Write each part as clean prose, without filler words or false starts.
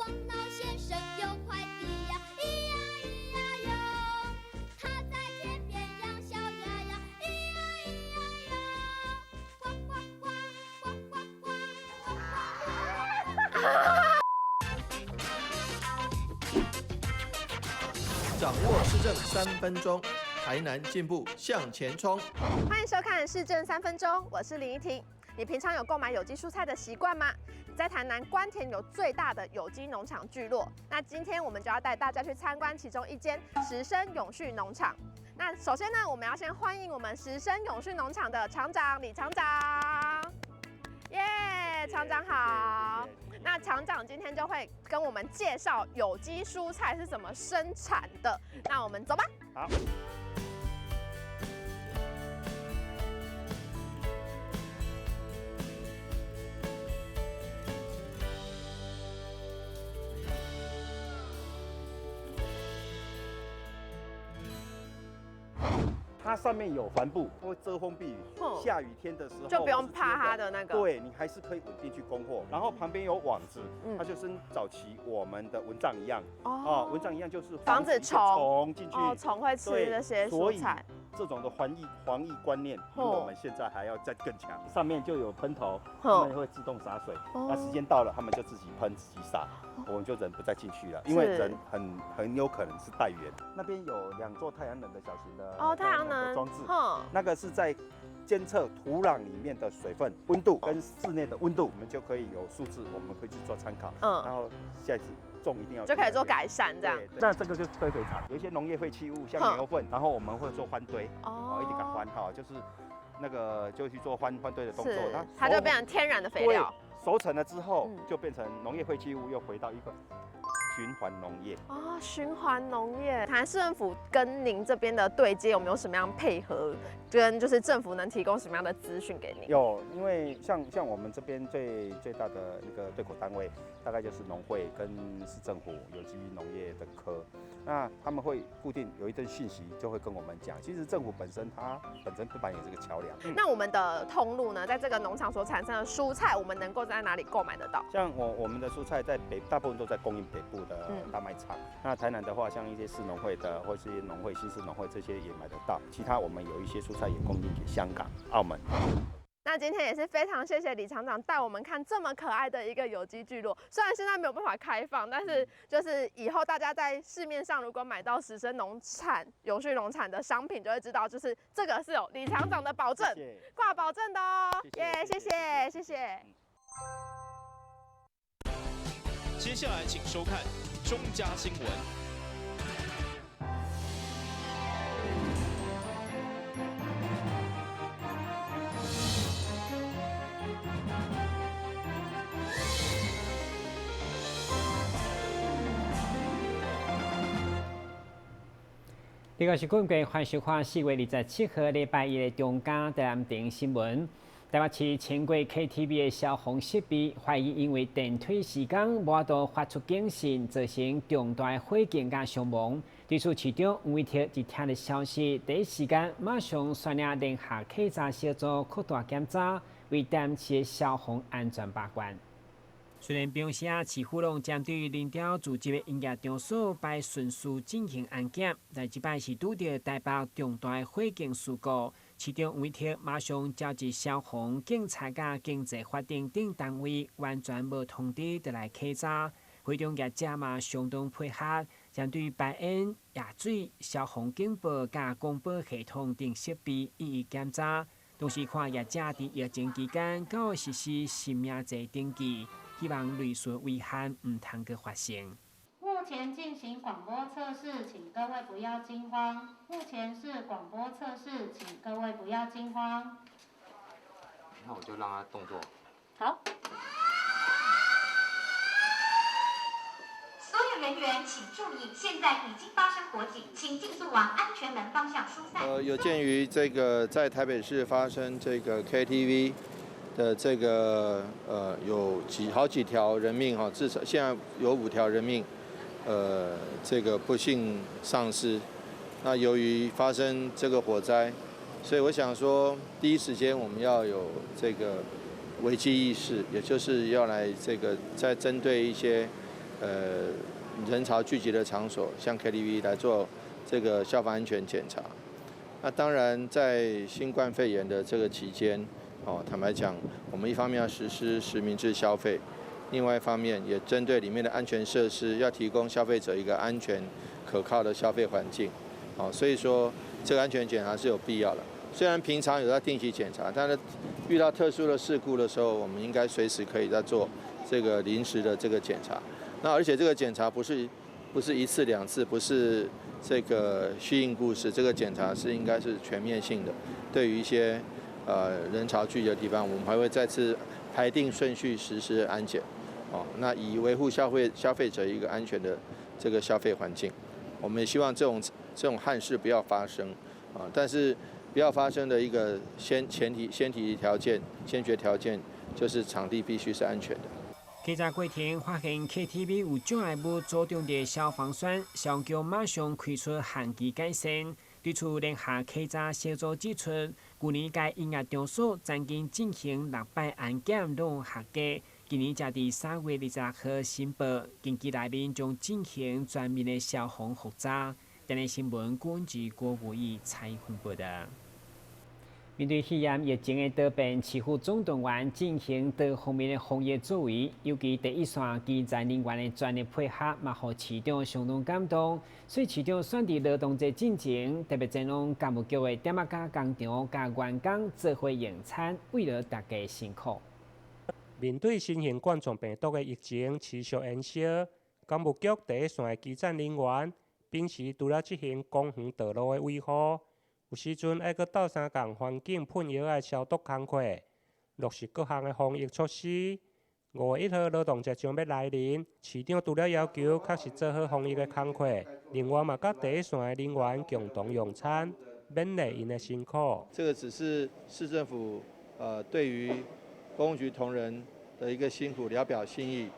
黄脑先生有快递呀，咿呀咿呀哟，他在田边养小鸭呀，咿呀咿呀哟，呱呱呱，呱呱呱，呱呱呱。掌握市政3分钟，台南进步向前冲。欢迎收看《市政3分钟》，我是林依婷。你平常有购买有机蔬菜的习惯吗？在台南关田有最大的有机农场聚落，那今天我们就要带大家去参观其中一间时生永续农场。那首先呢，我们要先欢迎我们时生永续农场的厂长李厂长。耶，厂长好。那厂长今天就会跟我们介绍有机蔬菜是怎么生产的。那我们走吧。好。它上面有帆布，会遮风避雨。下雨天的时候就不用怕它的那个。对，你还是可以稳定去供货。然后旁边有网子，它就跟早期我们的蚊帐一样。哦，蚊帐一样就是防止虫进去。哦，虫会吃这些蔬菜。这种的防疫观念比我们现在还要再更强。上面就有喷头，他们会自动洒水。那时间到了，他们就自己喷自己洒，我们就人不再进去了，因为人很有可能是带源。那边有2座太阳能的小型的太阳能装置，那个是在监测土壤里面的水分、温度跟室内的温度，我们就可以有数字，我们可以去做参考。然后下一次种一定要就可以做改善这样。那这个就是堆肥场，有一些农业废弃物，像牛粪，然后我们会做翻堆，一点给翻哈，就是那个就去做翻堆的动作，它就变成天然的肥料。熟成了之后，就变成农业废弃物，又回到一个循环农业。循环农业。台南市政府跟您这边的对接有没有什么样配合？跟就是政府能提供什么样的资讯给您？有，因为像我们这边最大的一个对口单位，大概就是农会跟市政府有机农业的科，那他们会固定有一阵讯息就会跟我们讲。其实政府它本身不扮演这个桥梁。那我们的通路呢，在这个农场所产生的蔬菜，我们能够在哪里购买得到？像我们的蔬菜在大部分都在供应北部的大卖场。那台南的话，像一些市农会的或是农会、新市农会这些也买得到。其他我们有一些蔬菜也供应给香港、澳门。那今天也是非常谢谢李厂长带我们看这么可爱的一个有机聚落。虽然现在没有办法开放，但是就是以后大家在市面上如果买到时生农产、永续农产的商品，就会知道就是这个是有李厂长的保证，挂保证的哦。耶，谢谢谢谢。接下来请收看中嘉新闻。呢個是本季環小花4月27號禮拜一嘅中嘉台南電新聞。台北市輕軌 KTV 嘅消防設備懷疑因為電梯時間無度發出警訊，造成重大火警甲傷亡。對此，市長吳偉哲一聽到消息，第一時間馬上率領聯合稽查小組擴大檢查，為台南市嘅消防安全把關。雖然表示市府攏針對林調組織的營業場所擺順序進行安檢，但這擺是遇到台北重大火警事故，市長吳偉哲馬上召集消防、警察甲經濟法定等單位，完全無通知就來稽查。會中業者嘛相當配合，針對排煙、夜水、消防警報甲廣播系統等設備一一檢查，同時看業者佇疫情期間夠實施實名制登記。希望類似危害唔通個發生。目前進行廣播測試，請各位不要驚慌。目前是廣播測試，請各位不要驚慌。那我就讓他動作。好。所有人員請注意，現在已經發生火警，請盡速往安全門方向疏散。有鑑於這個在台北市發生這個 KTV。的這個有好幾條人命哈，至少現在有5條人命，這個不幸喪失。那由於發生這個火災，所以我想說，第一時間我們要有這個危機意識，也就是要來這個在針對一些人潮聚集的场所，像 KTV 来做这个消防安全检查。那当然，在新冠肺炎的这个期间，坦白讲，我们一方面要实施实名制消费，另外一方面也针对里面的安全设施，要提供消费者一个安全可靠的消费环境。所以说这个安全检查是有必要的。虽然平常有在定期检查，但是遇到特殊的事故的时候，我们应该随时可以在做这个临时的这个检查。那而且这个检查不是一次两次，不是这个虚应故事，这个检查是应该是全面性的。对于一些人潮聚集的地方，我们还会再次排定顺序实施安检。那以维护消费者一个安全的这个消费环境。我们也希望这种憾事不要发生但是不要发生的一个先决条件就是场地必须是安全的。稽查过程发现 KTV 有障碍物阻挡着消防栓，消防局马上开出限期改善。对此，联合稽查小组指出，去年该音乐场所曾经进行6摆安检拢合格，今年才伫3月26号申报，近期内面将进行全面的消防复查。今日新闻根据郭武义采访报道。面对肺炎疫情的多变，市府总动员进行多方面的防疫作为，尤其第一线基层人员的全力配合，嘛，让市长相当感动。所以市长选伫劳动节进前，特别整拢干部局的点仔甲工厂甲员工做伙用餐，为了大家辛苦。面对新型冠状病毒的疫情持续延烧，干部局第一线的基层人员，平时除了执行公园道路的维护。有时阵爱搁斗相共环境喷药的消毒工作，落实各项的防疫措施。5月1号劳动节将要来临，市长除了要求确实做好防疫的工作，另外嘛，甲第一线的人员共同用餐，勉励因的辛苦。这个只是市政府对于公务局同仁的一个辛苦聊表心意。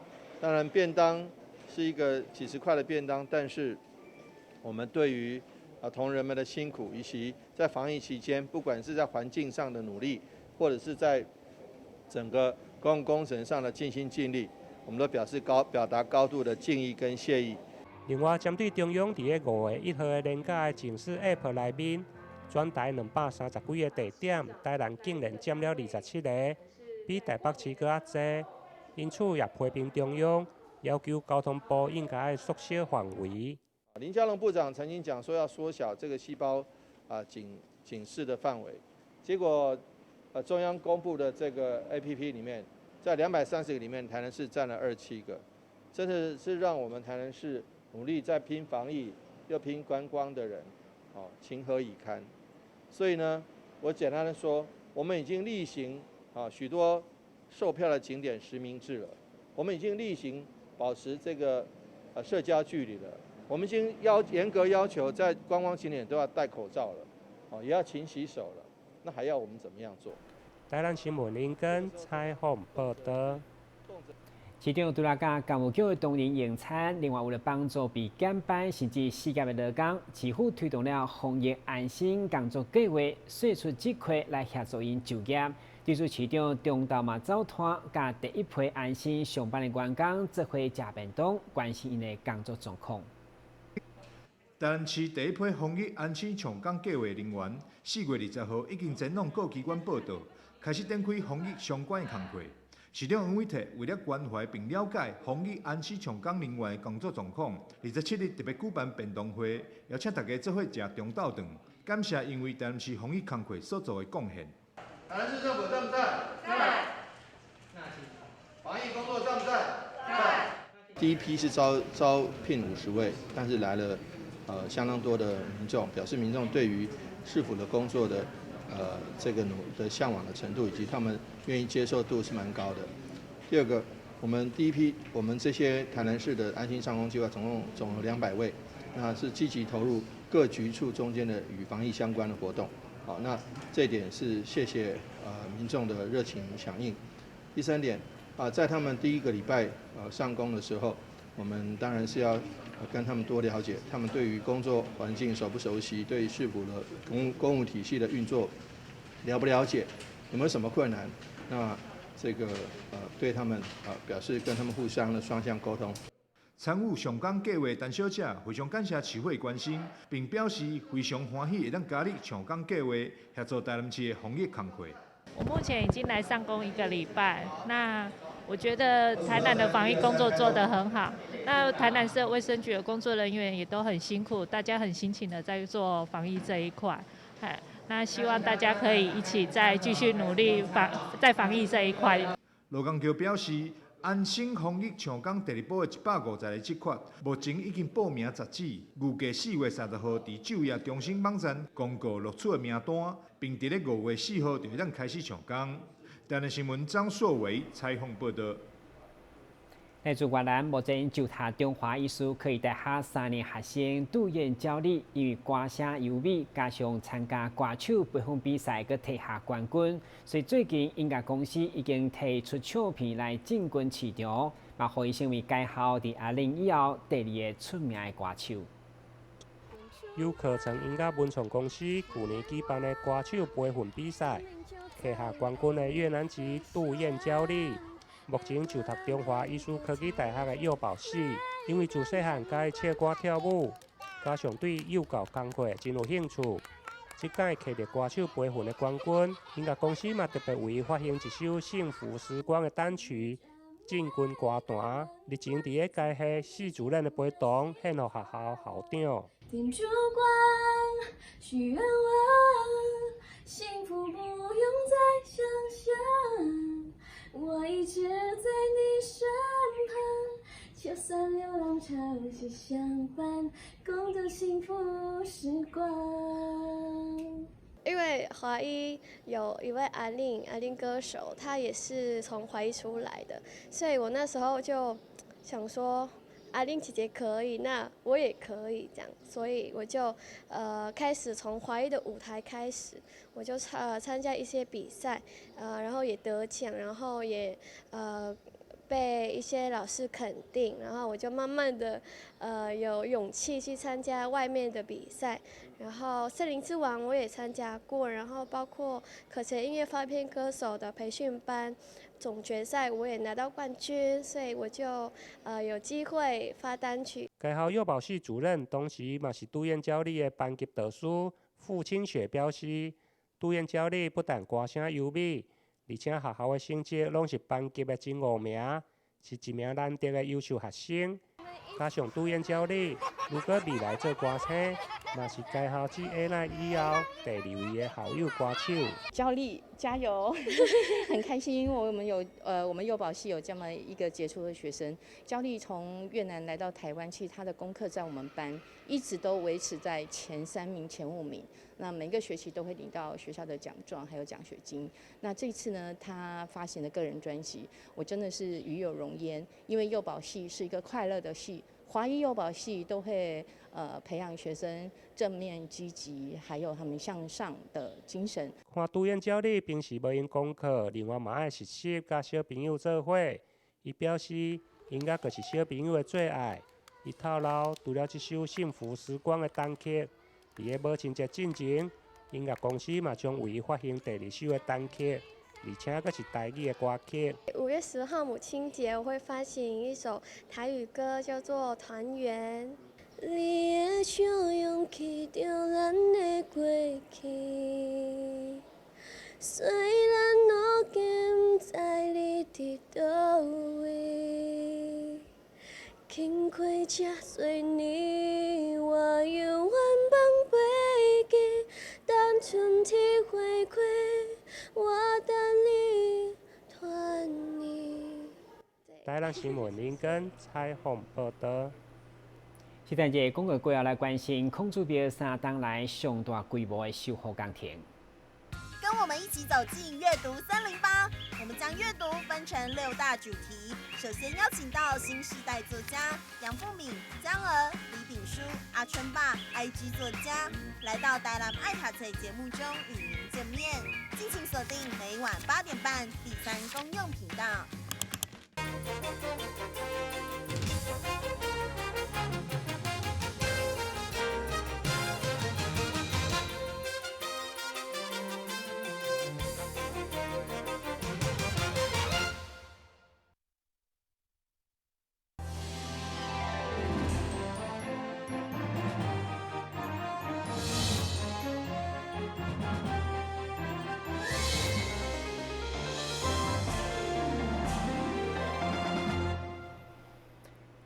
当然，便当是一个几十块的便当，但是我们对于同仁们的辛苦，以及在防疫期间，不管是在环境上的努力，或者是在整个公共工程上的尽心尽力，我们都表达高度的敬意跟谢意。另外，针对中央伫个5月1号的年假的警示 App 内面，转台230几个地点，台南竟然占了27个，比台北市搁较侪。因此，也批评中央，要求交通部应该缩小范围。林佳龙部长曾经讲说要缩小这个细胞警示的范围，结果中央公布的这个 APP 里面，在230个里面，台南市占了27个，真的是让我们台南市努力在拼防疫又拼观光的人，情何以堪？所以呢，我简单的说，我们已经例行许多售票的景点实名制了，我们已经例行保持这个社交距离了。我们已经严格要求在观光景点都要戴口罩了，也要勤洗手了，那还要我们怎么样做？台南新闻林根采访报道。市长除了甲干部局的同仁用餐，另外为了帮助被减班甚至失业的劳工，市府推动了防疫安心工作计划，选出职缺来协助因就业。对此，市长中昼嘛走摊，甲第一批安心上班的员工做伙食便当，关心因的工作状况。台南市第一批防疫安心上岗计划人员，4月20号已经前往各机关报到，开始展开防疫相关的工作。市长黄伟哲为了关怀并了解防疫安心上岗人员的工作状况，27日特别举办便当会，邀请大家做伙食中昼顿，感谢因为台南市防疫工作所做的贡献。台南市政府赞不赞？赞。防疫工作赞不赞？赞。第一批是招聘50位，但是来了相当多的民众，表示民众对于市府的工作的这个向往的程度，以及他们愿意接受度是蛮高的。第二个，我们第一批我们这些台南市的安心上工计划总有200位，那是积极投入各局处中间的与防疫相关的活动。好，那这一点是谢谢民众的热情响应。第3点在他们第1个礼拜上工的时候，我们当然是要跟他们多了解，他们对于工作环境熟不熟悉，对于市府的公务体系的运作了不了解，有没有什么困难？那这个对他们表示跟他们互相的双向沟通。参与上港计划陈小姐非常感谢市府的关心，并表示非常欢喜会当加入上港计划，协助台南市的防疫工作。我目前已经来上工1个礼拜，那我觉得台南的防疫工作做得很好。那台南市卫生局的工作人员也都很辛苦，大家很辛勤的在做防疫这一块。那希望大家可以一起再继续努力在防疫这一块。罗江桥表示，安心防疫上港第2波的150个职缺，目前已经报名截止，预计4月30号伫就业中心网站公告录取的名单，并伫咧5月4号就会当开始上工。台南新闻张硕伟采访报道。来自越南目前就读中华艺术科技大学3年学生杜燕娇丽，因为歌声优美，加上参加歌手培训比赛，佮摕下冠军，所以最近音乐公司已经推出唱片来进军市场，嘛，可以成为介绍伫阿玲以后第2个出名的歌手。由课程音乐文创公司去年举办的歌手培训比赛，摕下冠军的越南籍杜燕娇丽。目前就读中华艺术科技大学的幼保系，因为自细汉介唱歌跳舞，加上对幼教工作真有兴趣。即届摕到歌手培训的冠军，音乐公司嘛特别为伊发行一首《幸福时光》的单曲，进军歌坛。日前伫个该系系主任的陪同，献予学校校长。点烛光，许愿望，幸福不用再想象。我一直在你身旁，就算流浪长期相伴，共度幸福时光。因为华一有一位阿令歌手，他也是从华一出来的，所以我那时候就想说，阿令姐姐可以，那我也可以这样，所以我就开始从华一的舞台开始，我就参加一些比赛，然后也得奖，然后也被一些老师肯定，然后我就慢慢的有勇气去参加外面的比赛，然后森林之王我也参加过，然后包括可成音乐发片歌手的培训班。总决赛我也拿到冠军，所以我就有机会发单曲。该校幼保系主任同时嘛是杜燕娇丽的班级导师傅清雪表示，杜燕娇丽不但歌声优美，而且学校的成绩拢是班级的前5名，是一名难得的优秀学生。加上杜燕娇丽，如果未来做歌星，那是该校继A奈以后第2位的校友歌手。娇丽加油！很开心，因为我们幼保系有这么一个杰出的学生。娇丽从越南来到台湾，其实她的功课在我们班一直都维持在前3名、前5名。那每个学期都会领到学校的奖状还有奖学金。那这次呢，她发行的个人专辑，我真的是与有荣焉，因为幼保系是一个快乐的系。华一幼保系都会培养学生正面积极，还有他们向上的精神。看杜燕娇丽平时无用功课，另外嘛爱实习，甲小朋友做伙。伊表示音乐就是小朋友的最爱。伊透露，除了这首《幸福时光》的单曲，伫个母亲节进前，音乐公司嘛将为伊发行第2首的单曲。而且佫是台语的歌曲。5月10号母亲节，我会发行一首台语歌，叫做《团圆》。你的笑容去掉咱的过去，虽然我今不知你伫倒位，经过这多年，我永远放袂记，单纯体会过。我等你团圆。台南新闻林根采访报道。现在这广告过后来关心空主标3档来上大规模的修复工程。跟我们一起走进阅读森林吧！我们将阅读分成6大主题。首先邀请到新时代作家杨富敏、江儿、李炳书、阿春爸、IG 作家，来到台南爱读册节目中与您见面。敬请锁定每晚8点半第3公用频道。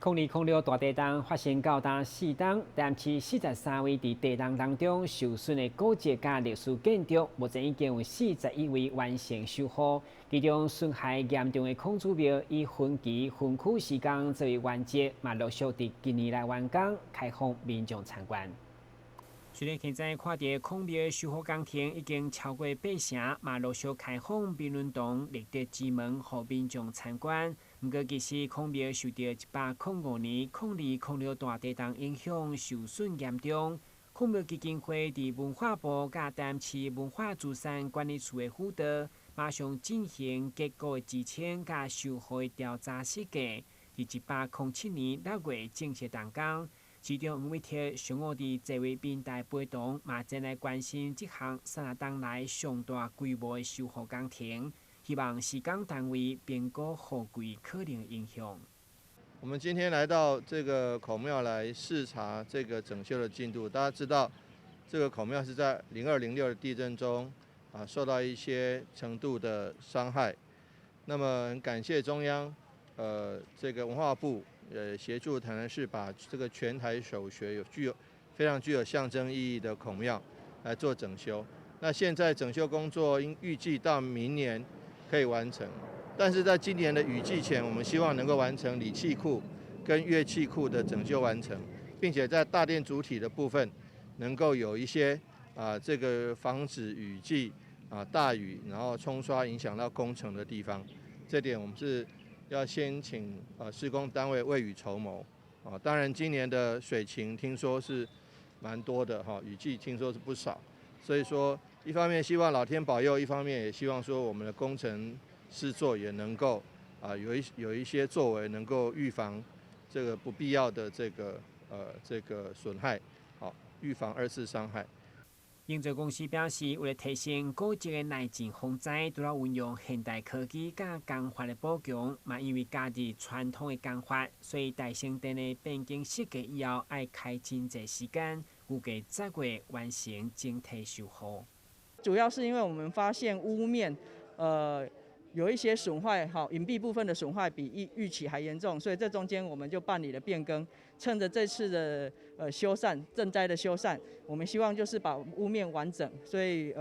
2006大地震发生到达4栋，但市43位伫地震当中受损的古迹甲历史建筑，目前已经有41位完成修复。其中损害严重的孔子庙以分期分区时间作为完结，嘛陆续伫今年来完工，开放民众参观。虽然现在看到孔庙修复工程已经超过8成，嘛陆续开放评论堂、立德之门，予民众参观。不过，其实孔庙受到105年0206大地震影响，受损严重。孔庙基金会伫文化部甲台南市文化资产管理处的辅导，马上进行结构的之前甲修复的调查设计，伫107年6月正式动工。其中黄伟铁上午伫座位平台陪同，嘛前来关心这项3日当来上大规模的修复工程。希望施工单位评估后续可能的影响。我们今天来到这个孔庙来视察这个整修的进度。大家知道，这个孔庙是在0206的地震中受到一些程度的伤害。那么很感谢中央这个文化部协助台南市把这个全台首学非常具有象征意义的孔庙来做整修。那现在整修工作预计到明年可以完成，但是在今年的雨季前，我们希望能够完成礼器库跟乐器库的整修完成，并且在大殿主体的部分能够有一些这个防止雨季大雨然后冲刷影响到工程的地方，这点我们是要先请施工单位未雨绸缪当然今年的水情听说是蛮多的雨季听说是不少，所以说一方面希望老天保佑，一方面也希望说我们的工程施作也能够有一些作为，能够预防这个不必要的这个损害，预防2次伤害。营造公司表示，为了提升古迹的耐震防灾，都要运用现代科技甲工法的补强，嘛因为家己传统的工法，所以大成殿的变更设计以后，要开真侪时间，预计10月完成整体修复。主要是因为我们发现屋面，有一些损坏，隐蔽部分的损坏比预期还严重，所以这中间我们就办理了变更。趁着这次的修缮，赈灾的修缮，我们希望就是把屋面完整，所以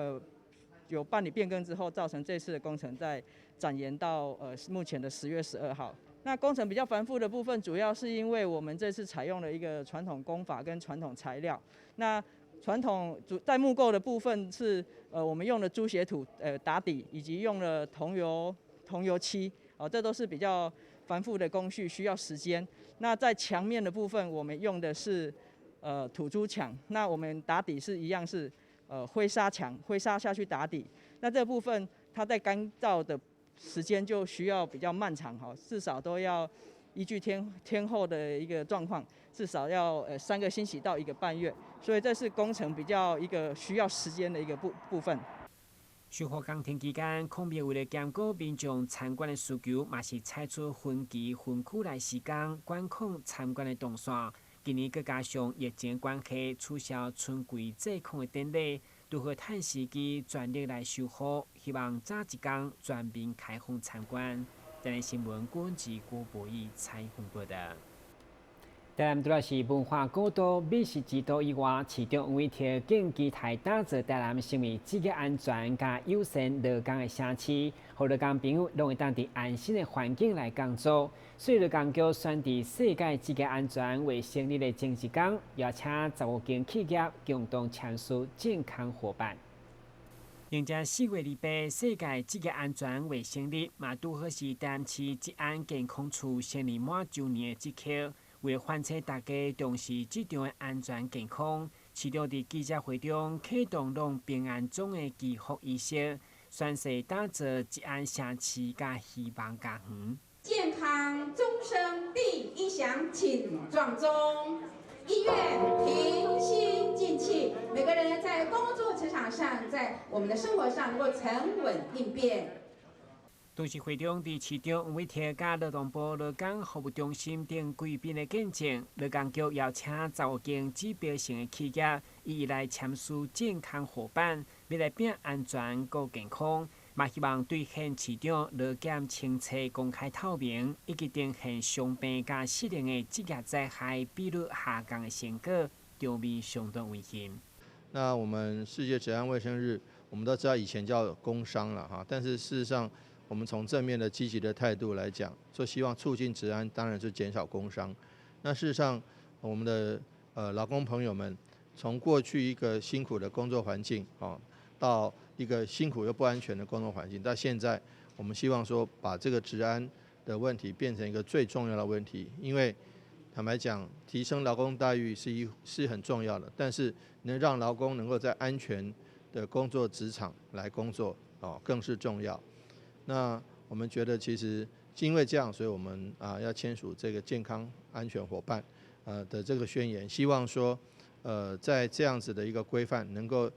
有办理变更之后，造成这次的工程在展延到目前的10月12号。那工程比较繁复的部分，主要是因为我们这次采用了一个传统工法跟传统材料。那传统在木构的部分是我们用了猪血土打底，以及用了桐油漆，这都是比较繁复的工序，需要时间。那在墙面的部分，我们用的是土猪墙，那我们打底是一样是灰砂墙，灰砂下去打底。那这部分它在干燥的时间就需要比较漫长，至少都要依据天候的一个状况，至少要3个星期到1个半月，所以这是工程比较一个需要时间的一个部分。修复工程期间，孔庙为了兼顾民众参观的需求，嘛是采取分期分区来施工，管控参观的动线。今年佮加上疫情关系，取消春季祭孔的典礼，如何趁时机全力来修复，希望早一天全面开放参观。台南新闻郭志郭博义采访报道。台南除了是文化古都、美食之都以外，市长黄伟铁更期待打造台南成为职业安全加友善劳工的城市，让劳工朋友拢会当伫安心的环境来工作。所以劳工局选伫世界职业安全为成立的前一天，邀请15间企业共同签署健康伙伴。迎接4月28世界职业安全为成立，嘛拄好是台南市职安健康处成立满周年的即刻。为了唤醒大家重视职场的安全健康，市长伫记者会中启动让平安钟的祈福仪式，宣誓打造职安城市甲希望家园。健康终生第一项，请壮钟。医院平心静气，每个人在工作职场上，在我们的生活上能够沉稳应变。董事会中，伫市长黄伟铁甲劳动部劳工服务中心等贵宾的见证，劳工局邀请15间指标性的企业，一一来签署健康伙伴，要来拼安全、顾健康。嘛希望兑现市场劳检清澈、公开透明，以及呈现伤病加失能的职业灾害比率下降的成果，场面相当温馨。那我们世界职安卫生日，我们都知道以前叫工伤了哈，但是事实上，我们从正面的积极的态度来讲，说希望促进职安，当然是减少工伤。那事实上，我们的劳工朋友们，从过去一个辛苦的工作环境啊，到一个辛苦又不安全的工作环境，到现在，我们希望说把这个职安的问题变成一个最重要的问题，因为坦白讲，提升劳工待遇是很重要的，但是能让劳工能够在安全的工作职场来工作哦，更是重要。那我们觉得其实因为这样，所以我们要签署这个健康安全伙伴的这个宣言，希望说在这样子的一个规范能够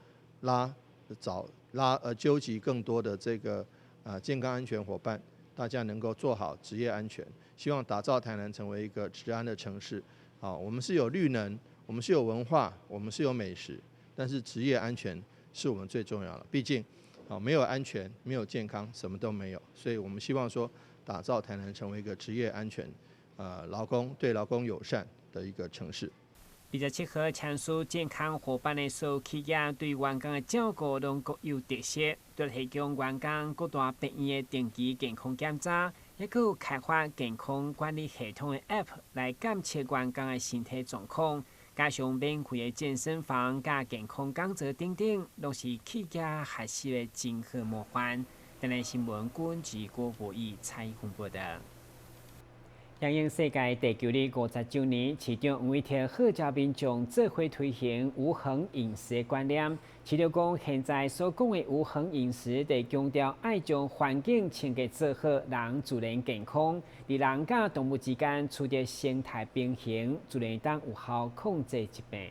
纠集更多的这个健康安全伙伴，大家能够做好职业安全，希望打造台南成为一个职安的城市。好，我们是有绿能，我们是有文化，我们是有美食，但是职业安全是我们最重要的。毕竟没有安全，没有健康，什么都没有。所以我们希望说，打造台南成为一个职业安全、对劳工友善的一个城市。27号签署健康伙伴的所有企业对员工的照顾拢各有特色，都提供员工各大病院的定期健康检查，也有开发健康管理系统的 App 来监测员工的身体状况。加上免费的健身房、加健康讲座等等，拢是企业学习的真好模范。台南新闻管制郭博义采访报道。响应世界地球日50周年，市长黄伟哲号召民众做伙推行无痕饮食的观念。市长讲，现在所讲的无痕饮食，得强调爱将环境清洁做好，人自然健康。伫人甲动物之间取得生态平衡，自然当有效控制疾病。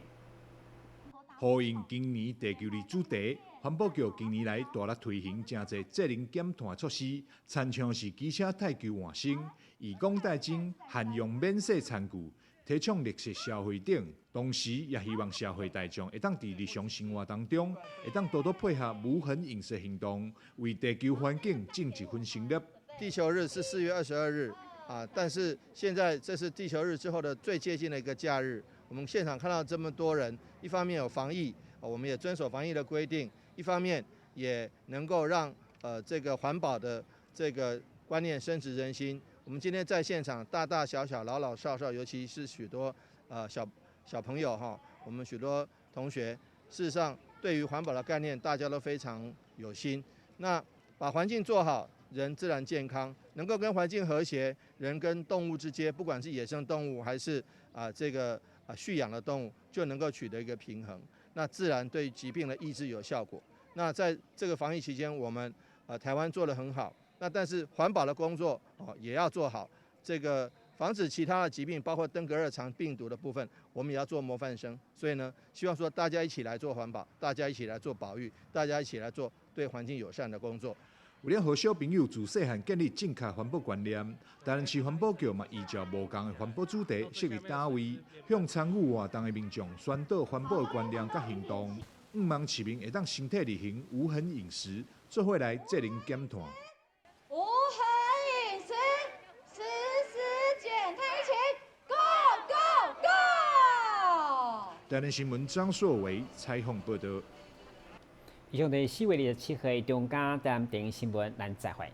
呼应今年地球日主题，环保局近年来大力推行真侪责任减碳措施，参像是机车太旧换新、义工代金、限用免洗餐具，提倡绿色消费等。同时，也希望社会大众会当伫日常生活当中，会当多多配合无痕饮食行动，为地球环境尽一份心力。地球日是4月22日但是现在这是地球日之后的最接近的一个假日。我们现场看到这么多人，一方面有防疫，我们也遵守防疫的规定；一方面也能够让这个环保的这个观念深植人心。我们今天在现场，大大小小、老老少少，尤其是许多小朋友我们许多同学，事实上对于环保的概念，大家都非常有心。那把环境做好，人自然健康，能够跟环境和谐，人跟动物之间，不管是野生动物还是蓄养的动物，就能够取得一个平衡，那自然对疾病的抑制有效果。那在这个防疫期间，我们台湾做得很好，那但是环保的工作也要做好，这个防止其他的疾病，包括登革热肠病毒的部分，我们也要做模范生。所以呢，希望说大家一起来做环保，大家一起来做保育，大家一起来做对环境友善的工作。为了让小朋友自细汉建立正确环保观念，台南市环保局嘛依照无同的环保主题设立单位，向参与活动的民众宣导环保的观念甲行动，希望市民会当身体力行无痕饮食，做伙来责任减碳。无痕饮食，实时减碳一起 ，Go Go Go！ 台南新闻张硕维采访报道。以上就是4月27号的中嘉台南电视新闻，咱再会。